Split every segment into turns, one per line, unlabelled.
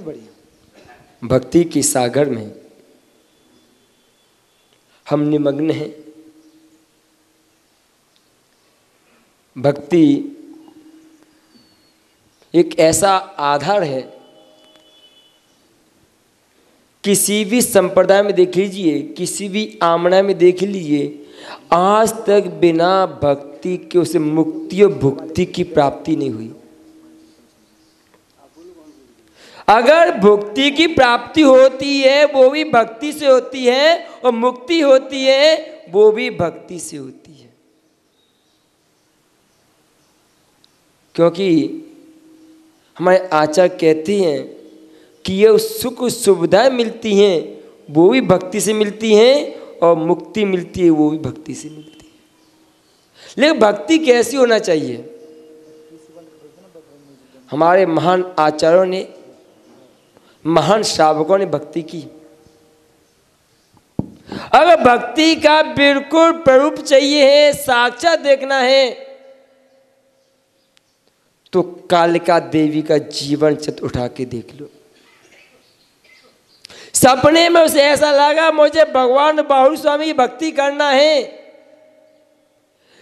बढ़िया। भक्ति के सागर में हम निमग्न हैं। भक्ति एक ऐसा आधार है, किसी भी संप्रदाय में देख लीजिए, किसी भी आमना में देख लीजिए, आज तक बिना भक्ति के उसे मुक्ति और भुक्ति की प्राप्ति नहीं हुई। अगर भुक्ति की प्राप्ति होती है वो भी भक्ति से होती है, और मुक्ति होती है वो भी भक्ति से होती है। क्योंकि हमारे आचार्य कहते हैं कि ये सुख सुविधाएं मिलती हैं वो भी भक्ति से मिलती हैं, और मुक्ति मिलती है वो भी भक्ति से मिलती है। लेकिन भक्ति कैसी होना चाहिए? हमारे महान आचार्यों ने, महान श्रावकों ने भक्ति की। अगर भक्ति का बिल्कुल प्ररूप चाहिए है, साक्षात देखना है, तो कालिका देवी का जीवन चित्र उठा के देख लो। सपने में उसे ऐसा लगा मुझे भगवान बाहुल स्वामी की भक्ति करना है,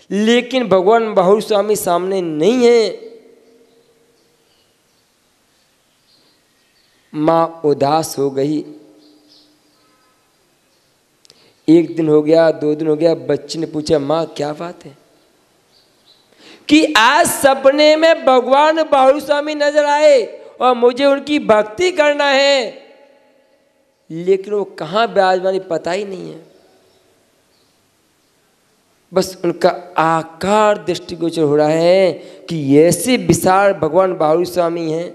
लेकिन भगवान बाहुल स्वामी सामने नहीं है। मां उदास हो गई। एक दिन हो गया, 2 दिन हो गया, बच्चे ने पूछा मां क्या बात है? कि आज सपने में भगवान बाहुल स्वामी नजर आए और मुझे उनकी भक्ति करना है, लेकिन वो कहाँ विराजमान पता ही नहीं है। बस उनका आकार दृष्टिगोचर हो रहा है कि ऐसे विशाल भगवान बाहुल स्वामी हैं।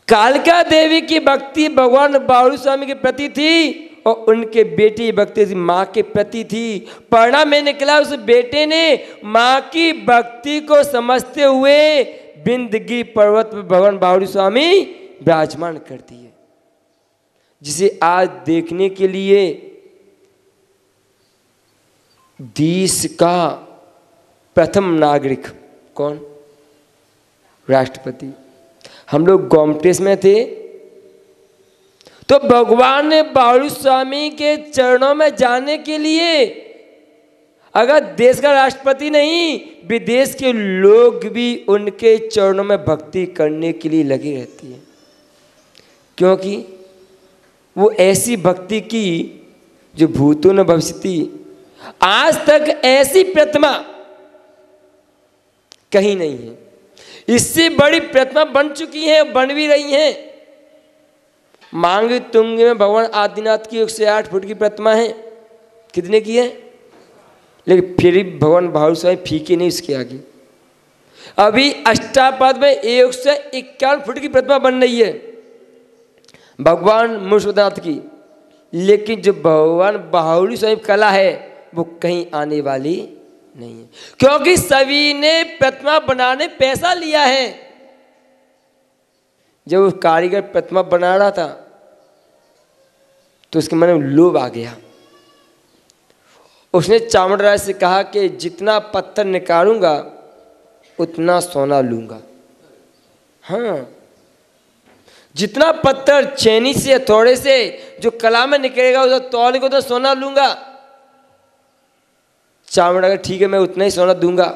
कालिका देवी की भक्ति भगवान बाहुल स्वामी के प्रति थी, और उनके बेटे की भक्ति माँ के प्रति थी। परिणाम में निकला उस बेटे ने माँ की भक्ति को समझते हुए बिंदगिरी पर्वत पर भगवान बाहुल स्वामी विराजमान कर दिए, जिसे आज देखने के लिए देश का प्रथम नागरिक कौन? राष्ट्रपति। हम लोग गोमटेस में थे तो भगवान ने बाहुल स्वामी के चरणों में जाने के लिए अगर देश का राष्ट्रपति नहीं, विदेश के लोग भी उनके चरणों में भक्ति करने के लिए लगे रहते हैं। क्योंकि वो ऐसी भक्ति की जो भूतों ने भविष्य थी। आज तक ऐसी प्रतिमा कहीं नहीं है। इससे बड़ी प्रतिमा बन चुकी है, बन भी रही हैं। मांगी तुंग में भगवान आदिनाथ की 108 फुट की प्रतिमा है। कितने की है? लेकिन फिर भी भगवान बाहुल स्वामी फीके नहीं उसके आगे। अभी अष्टापद में 151 फुट की प्रतिमा बन रही है भगवान मूषकनाथ की, लेकिन जो भगवान बाहुल स्वामी कला है वो कहीं आने वाली नहीं है, क्योंकि सभी ने प्रतिमा बनाने पैसा लिया है। जब वो कारीगर प्रतिमा बना रहा था तो उसके मन में लोभ आ गया। उसने चामुंडराज से कहा कि जितना पत्थर निकालूंगा उतना सोना लूंगा। हाँ, जितना पत्थर छेनी से थोड़े से जो कला में निकलेगा उसे तौल को तो सोना लूंगा। चामुंडराज ठीक है मैं उतना ही सोना दूंगा।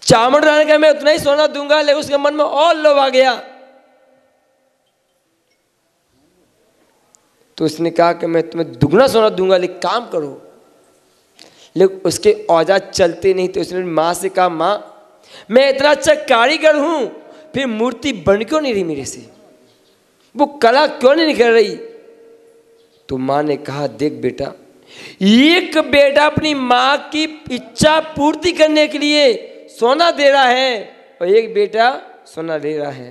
चामुंडराज ने कहा मैं उतना ही सोना दूंगा, लेकिन उसके मन में और लोभ आ गया। तो उसने कहा कि मैं तुम्हें दुगना सोना दूंगा, लेकिन काम करो। लेकिन उसके औजार चलते नहीं, तो उसने माँ से कहा माँ मैं इतना अच्छा कारीगर हूं, फिर मूर्ति बन क्यों नहीं रही मेरे से? वो कला क्यों नहीं निकल रही? तो माँ ने कहा देख बेटा, एक बेटा अपनी माँ की इच्छा पूर्ति करने के लिए सोना दे रहा है और एक बेटा सोना ले रहा है,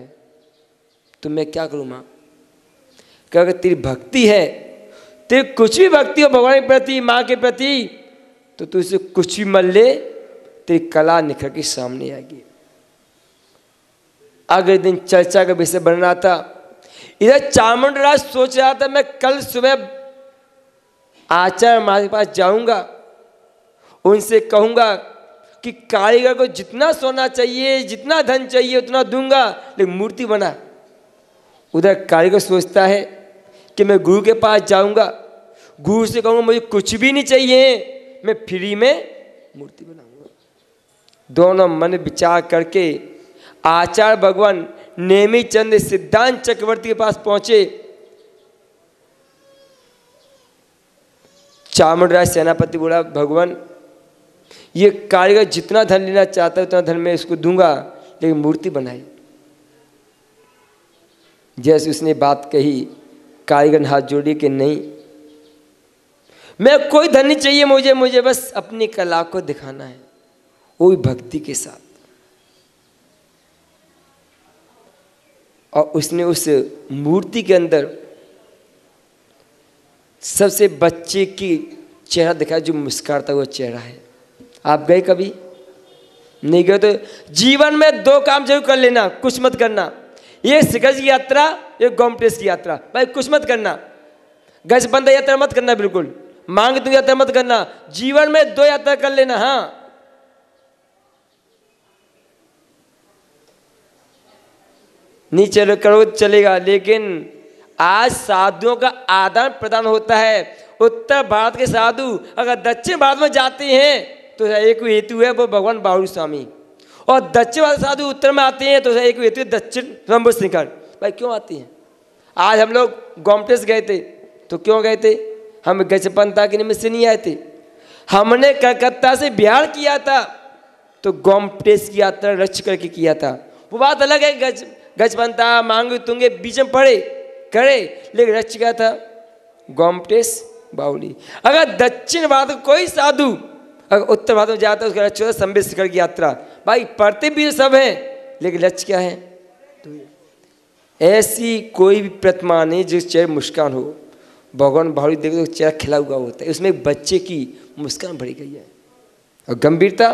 तो मैं क्या करूं माँ? क्या अगर तेरी भक्ति है, तेरी कुछ भी भक्ति हो भगवान के प्रति, माँ के प्रति, तो तू इसे कुछ भी मत ले, तेरी कला निखर के सामने आएगी। अगले दिन चर्चा का विषय बन रहा था। इधर चामुंडराज सोच रहा था मैं कल सुबह आचार्य महाराज के पास जाऊंगा, उनसे कहूंगा कि कारीगर को जितना सोना चाहिए, जितना धन चाहिए उतना दूंगा, लेकिन मूर्ति बना। उधर कारीगर सोचता है कि मैं गुरु के पास जाऊंगा, गुरु से कहूँगा मुझे कुछ भी नहीं चाहिए, मैं फ्री में मूर्ति बनाऊंगा। दोनों मन विचार करके आचार्य भगवान नेमिचंद सिद्धांत चक्रवर्ती के पास पहुंचे। चामुंडराय सेनापति बोला, भगवान ये कारीगर जितना धन लेना चाहता है उतना धन मैं इसको दूंगा, लेकिन मूर्ति बनाई। जैसे उसने बात कही, कारीगर ने हाथ जोड़ी कि नहीं, मैं कोई धन नहीं चाहिए मुझे बस अपनी कला को दिखाना है, वो भी भक्ति के साथ। और उसने उस मूर्ति के अंदर सबसे बच्चे की चेहरा दिखाया, जो मुस्कुराता हुआ चेहरा है। आप गए कभी? नहीं गए तो जीवन में 2 काम जरूर कर लेना, कुछ मत करना। ये गज की यात्रा, ये गोमटेश की यात्रा। भाई कुछ मत करना, गज बंद यात्रा मत करना, बिल्कुल मांग तू यात्रा मत करना। जीवन में 2 यात्रा कर लेना। हाँ, नहीं चलो करो चलेगा, लेकिन आज साधुओं का आदान प्रदान होता है। उत्तर भारत के साधु अगर दक्षिण भारत में जाते हैं तो एक हेतु है, वो भगवान बाहुरी स्वामी, और दक्षिण भारत साधु उत्तर में आते हैं तो एक हेतु है दक्षिण रंबो शिखर। भाई क्यों आते हैं? आज हम लोग गोमटेश गए थे तो क्यों गए थे? हम गजपंथा के निमित्त से नहीं आए थे। हमने कलकत्ता से बिहार किया था तो गोमटेश की यात्रा रच करके किया था। वो बात अलग है, गजपंथा मांग तुंगे बीच में पड़े करे, लेकिन रच गया था गोमटेश बाहुली। अगर दक्षिण भारत कोई साधु अगर उत्तर भारत में जाता है उसका लक्ष्य होता है संबित शिखर की यात्रा। भाई पढ़ते भी सब हैं, लेकिन लक्ष्य क्या है? तो ऐसी कोई भी प्रतिमा नहीं जिस चेहरे मुस्कान हो। भगवान बाहुली देखो तो चेहरा खिला हुआ होता है, उसमें एक बच्चे की मुस्कान भरी गई है। और गंभीरता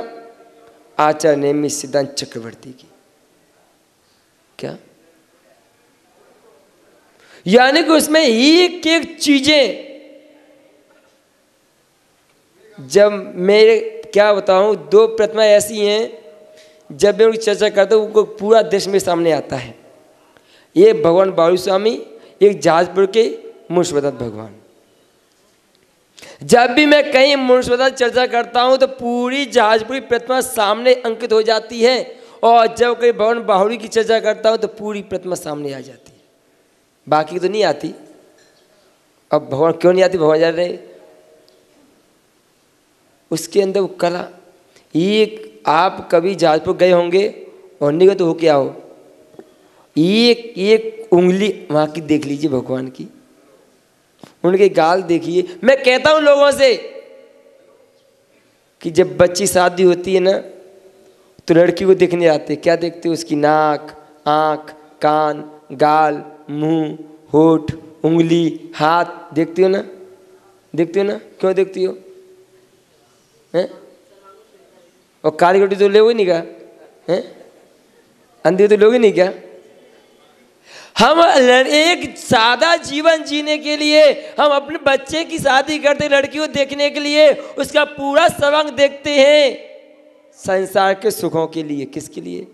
आचार्य नेमि सिद्धांत चक्रवर्ती की। क्या यानी कि उसमें एक एक चीजें, जब मेरे क्या बताऊं, 2 प्रतिमा ऐसी हैं जब मैं उनकी चर्चा करता हूं उनको पूरा देश में सामने आता है। ये भगवान बाहुली स्वामी, एक जहाजपुर के मुंशीवदत्त भगवान। जब भी मैं कहीं मुंशीवदत्त चर्चा करता हूं तो पूरी जहाजपुरी प्रतिमा सामने अंकित हो जाती है, और जब कहीं भगवान बाहुली की चर्चा करता हूं तो पूरी प्रतिमा सामने आ जाती है। बाकी तो नहीं आती। अब भगवान क्यों नहीं आती? भगवान जा रहे उसके अंदर वो कला। एक आप कभी जहाजपुर गए होंगे और नहीं गए तो हो क्या हो, एक एक उंगली वहाँ की देख लीजिए भगवान की, उनके गाल देखिए। मैं कहता हूँ लोगों से कि जब बच्ची शादी होती है ना तो लड़की को देखने आते, क्या देखते हो? उसकी नाक, आँख, कान, गाल, मुंह, होठ, उंगली, हाथ देखती हो ना? देखती हो ना? क्यों देखती हो? हैं? और काली रोटी तो ले नहीं क्या? हैं? अंधी तो लोगे नहीं क्या? हम एक सादा जीवन जीने के लिए हम अपने बच्चे की शादी करते, लड़की को देखने के लिए उसका पूरा सर्वांग देखते हैं, संसार के सुखों के लिए। किसके लिए?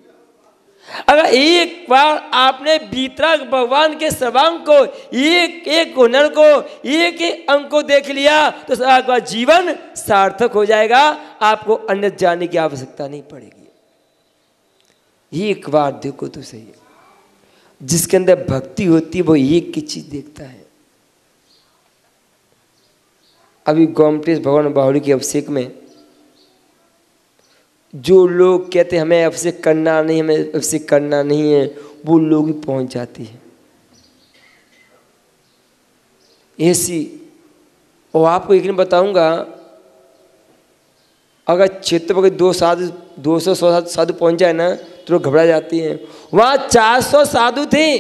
अगर एक बार आपने भीतराग भगवान के सर्वांग को, एक एक हुनर को, एक एक अंग को देख लिया तो आपका जीवन सार्थक हो जाएगा। आपको अन्य जाने की आवश्यकता नहीं पड़ेगी। एक बार देखो तो सही है। जिसके अंदर भक्ति होती है वो एक की चीज देखता है। अभी गोमटेश भगवान बाहुली के अभिषेक में जो लोग कहते हैं हमें अभिषेक करना नहीं, हमें अभिषेक करना नहीं है, वो लोग ही पहुंच जाती है ऐसी। और आपको एक दिन बताऊंगा, अगर क्षेत्र पर 200 साधु पहुंच जाए ना तो लोग घबरा जाती हैं। वहाँ 400 साधु थे,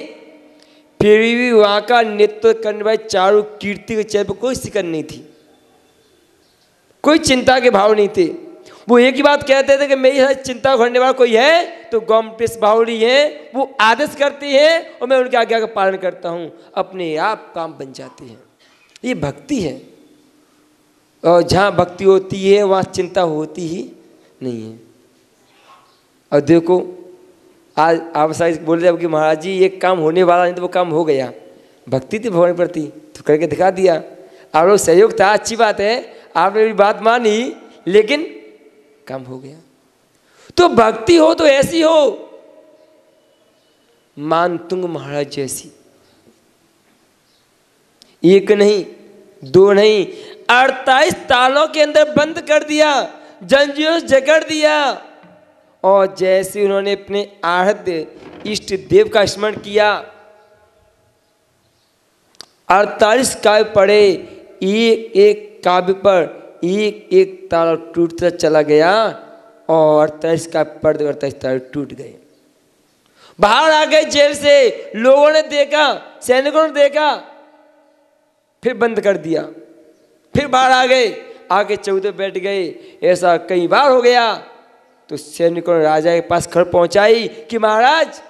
फिर भी वहाँ का नेतृत्व करने वाले चारों कीर्ति के चेहरे पर कोई शिकन नहीं थी, कोई चिंता के भाव नहीं थे। वो एक ही बात कहते थे कि मेरी हर चिंता करने वाला कोई है तो गोमटेश बाहुली है, वो आदेश करते हैं और मैं उनके आज्ञा का पालन करता हूँ, अपने आप काम बन जाते हैं। ये भक्ति है। और जहाँ भक्ति होती है वहाँ चिंता होती ही नहीं है। और देखो आज आप शायद बोल रहे हो कि महाराज जी ये काम होने वाला नहीं, तो वो काम हो गया। भक्ति थी भगवान प्रति तो करके दिखा दिया। आप लोग सहयोग था, अच्छी बात है, आपने मेरी बात मानी, लेकिन काम हो गया। तो भक्ति हो तो ऐसी हो मानतुंग महाराज जैसी, एक नहीं दो नहीं 48 तालों के अंदर बंद कर दिया, जंजीरों से जकड़ दिया। और जैसे उन्होंने अपने आराध्य इष्ट देव का स्मरण किया, 48 काव्य पढ़े, एक एक काव्य पर एक एक ताला टूटता चला गया और 48 काव्य पढ़ 48 ताले टूट गए। बाहर आ गए जेल से, लोगों ने देखा, सैनिकों ने देखा, फिर बंद कर दिया, फिर बाहर आ गए, आके चौथे बैठ गए। ऐसा कई बार हो गया। तो सैनिकों ने राजा के पास खबर पहुंचाई कि महाराज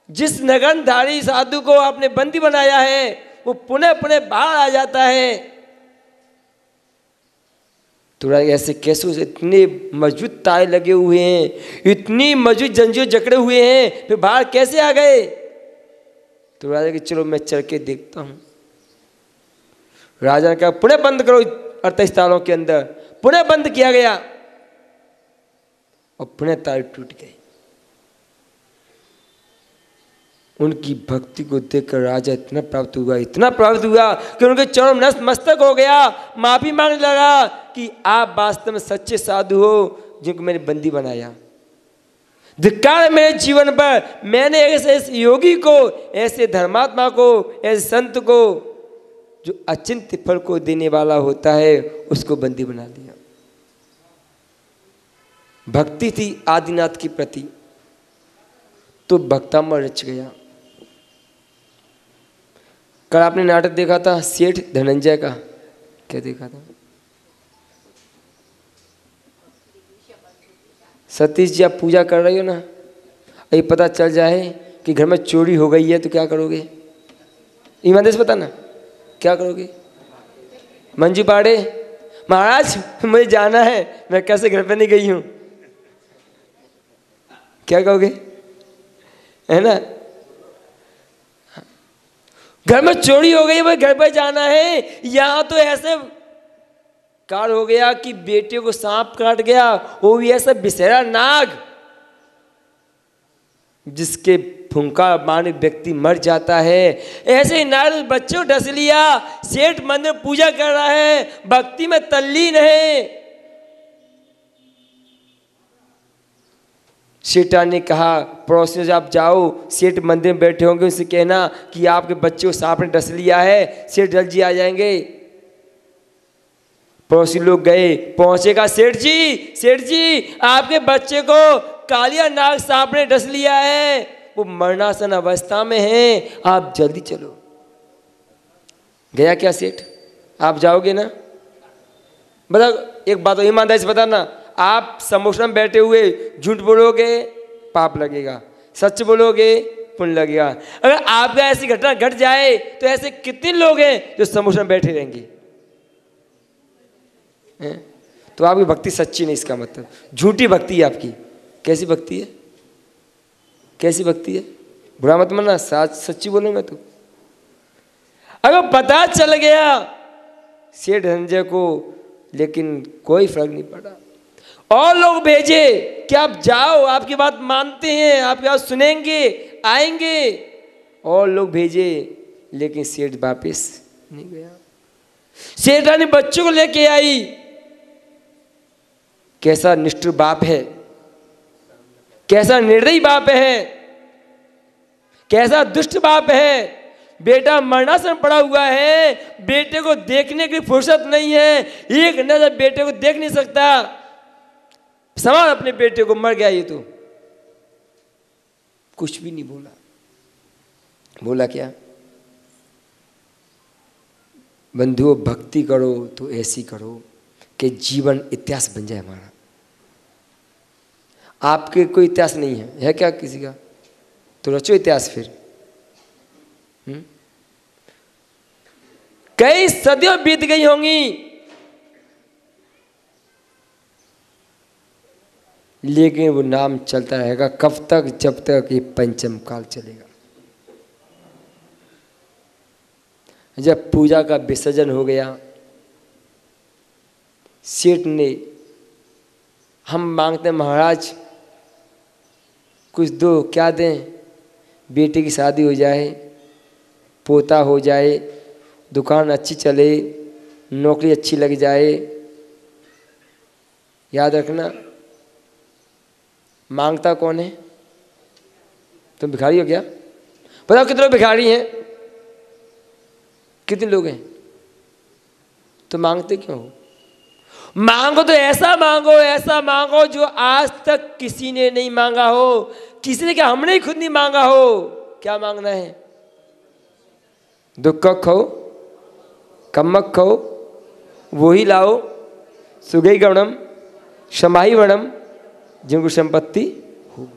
जिस नगनधारी साधु को आपने बंदी बनाया है वो पुनः पुनः बाहर आ जाता है। तो ऐसे कैसे, इतने मजबूत ताले लगे हुए हैं, इतनी मजबूत जंजीर जकड़े हुए हैं, फिर बाहर कैसे आ गए? तो राजा कि चलो मैं चल के देखता हूं। राजा ने कहा पुनः बंद करो 48 तालों के अंदर, पुनः बंद किया गया और पुनः ताले टूट गए। उनकी भक्ति को देखकर राजा इतना प्राप्त हुआ, इतना प्राप्त हुआ कि उनके चरण नतमस्तक हो गया, माफी मांगने लगा कि आप वास्तव में सच्चे साधु हो जिनको मैंने बंदी बनाया। धिक्कार है मेरे जीवन पर, मैंने ऐसे योगी को, ऐसे धर्मात्मा को, ऐसे संत को जो अचिंत्य फल को देने वाला होता है उसको बंदी बना दिया। भक्ति थी आदिनाथ की प्रति, तो भक्तामृत रच गया। कल आपने नाटक देखा था सेठ धनंजय का, क्या देखा था? सतीश जी आप पूजा कर रही हो ना, ये पता चल जाए कि घर में चोरी हो गई है तो क्या करोगे? ईमानदारी से बताना, क्या करोगे? मंजू पाड़े, महाराज मुझे जाना है, मैं कैसे घर पे नहीं गई हूं, क्या कहोगे? है ना, घर में चोरी हो गई, भाई घर पे जाना है। यहां तो ऐसे काल हो गया कि बेटे को सांप काट गया, वो भी ऐसा बिसेरा नाग जिसके फुंका मारने व्यक्ति मर जाता है। ऐसे ही नारद बच्चों को ढस लिया। सेठ मंदिर पूजा कर रहा है, भक्ति में तल्लीन है। सेठा ने कहा पड़ोसियों से आप जाओ, सेठ मंदिर में बैठे होंगे, उनसे कहना कि आपके बच्चे को सांप ने डस लिया है, सेठ जल्द जी आ जाएंगे। पड़ोसी लोग गए, पहुंचेगा सेठ जी आपके बच्चे को कालिया नाग सांप ने डस लिया है, वो मरणासन अवस्था में है, आप जल्दी चलो। गया क्या सेठ? आप जाओगे ना? बताओ एक बात ईमानदारी से बताना, आप समोसा में बैठे हुए झूठ बोलोगे पाप लगेगा, सच बोलोगे पुण्य लगेगा। अगर आपका ऐसी घटना घट जाए तो ऐसे कितने लोग हैं जो समोसा में बैठे रहेंगे? तो आपकी भक्ति सच्ची नहीं, इसका मतलब झूठी भक्ति है आपकी। कैसी भक्ति है? कैसी भक्ति है? बुरा मत मानना, सच्ची बोलूंगा तो। अगर पता चल गया सेठ धनंजय को, लेकिन कोई फर्क नहीं पड़ा। और लोग भेजे कि आप जाओ, आपकी बात मानते हैं, आपकी बात सुनेंगे, आएंगे। और लोग भेजे, लेकिन सेठ वापिस नहीं गया। सेठ रानी बच्चों को लेके आई। कैसा निष्ठुर बाप है, कैसा निर्दयी बाप है, कैसा दुष्ट बाप है। बेटा मरणासन पड़ा हुआ है, बेटे को देखने की फुर्सत नहीं है, एक नजर बेटे को देख नहीं सकता। सवाल अपने बेटे को, मर गया ये तो। कुछ भी नहीं बोला। बोला क्या? बंधुओं भक्ति करो तो ऐसी करो कि जीवन इतिहास बन जाए हमारा। आपके कोई इतिहास नहीं है क्या किसी का? तो रचो इतिहास फिर। कई सदियों बीत गई होंगी, लेकिन वो नाम चलता रहेगा कब तक? जब तक ये पंचम काल चलेगा। जब पूजा का विसर्जन हो गया, सेठ ने, हम मांगते हैं महाराज कुछ दो, क्या दें? बेटे की शादी हो जाए, पोता हो जाए, दुकान अच्छी चले, नौकरी अच्छी लग जाए। याद रखना, मांगता कौन है? तुम भिखारी हो क्या? बताओ कितने लोग भिखारी हैं? कितने लोग हैं? तो मांगते क्यों हो? मांगो तो ऐसा मांगो जो आज तक किसी ने नहीं मांगा हो। किसी ने क्या, हमने ही खुद नहीं मांगा हो। क्या मांगना है? दुख खो, कम्मक खो, वही लाओ, सुगई गणम, क्षमाही वणम, जिनको संपत्ति हो।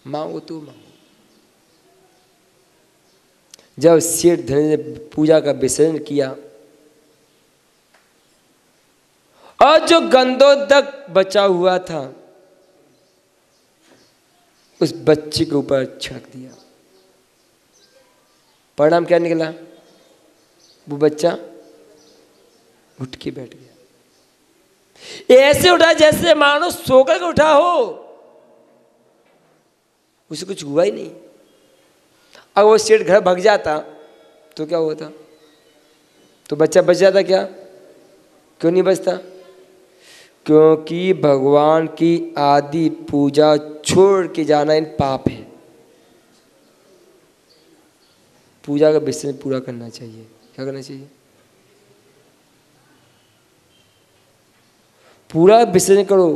मांगो तो मांगो। जब सेठ धनी ने पूजा का विसर्जन किया और जो गंधोदक बचा हुआ था उस बच्चे के ऊपर छिड़क दिया, परिणाम क्या निकला? वो बच्चा उठ के बैठ गया। ऐसे उठा जैसे मानो सोकर के उठा हो, उसे कुछ हुआ ही नहीं। अगर वो सेठ घर भाग जाता तो क्या होता? तो बच्चा बच जाता क्या? क्यों नहीं बचता? क्योंकि भगवान की आदि पूजा छोड़ के जाना इन पाप है। पूजा का विसर्जन पूरा करना चाहिए। क्या करना चाहिए? पूरा विसर्जन करो।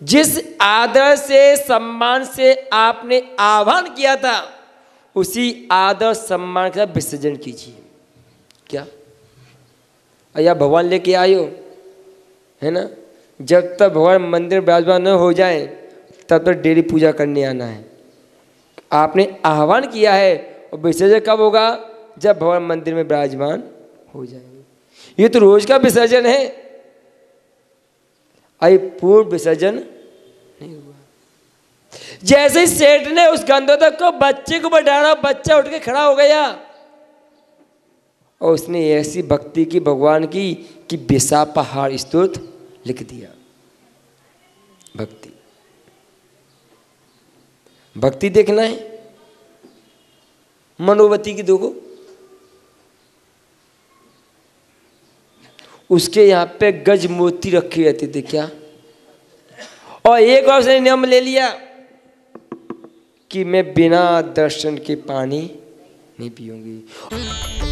जिस आदर से, सम्मान से आपने आह्वान किया था, उसी आदर सम्मान का विसर्जन कीजिए। क्या या भगवान लेके आयो, है ना? जब तक भगवान मंदिर विराजमान न हो जाए तब तक डेली पूजा करने आना है। आपने आह्वान किया है और विसर्जन कब होगा? जब भगवान मंदिर में विराजमान हो जाएंगे। ये तो रोज का विसर्जन है, अभी पूर्ण विसर्जन नहीं हुआ। जैसे ही सेठ ने उस गंधोदक को बच्चे को बढ़ाना, बच्चा उठ के खड़ा हो गया और उसने ऐसी भक्ति की भगवान की कि बिसा पहाड़ स्तुति लिख दिया। भक्ति, भक्ति देखना है मनोवती की देखो, उसके यहाँ पे गज मोती रखी रहती थी। क्या? और एक बार उसने नियम ले लिया कि मैं बिना दर्शन के पानी नहीं पीऊंगी।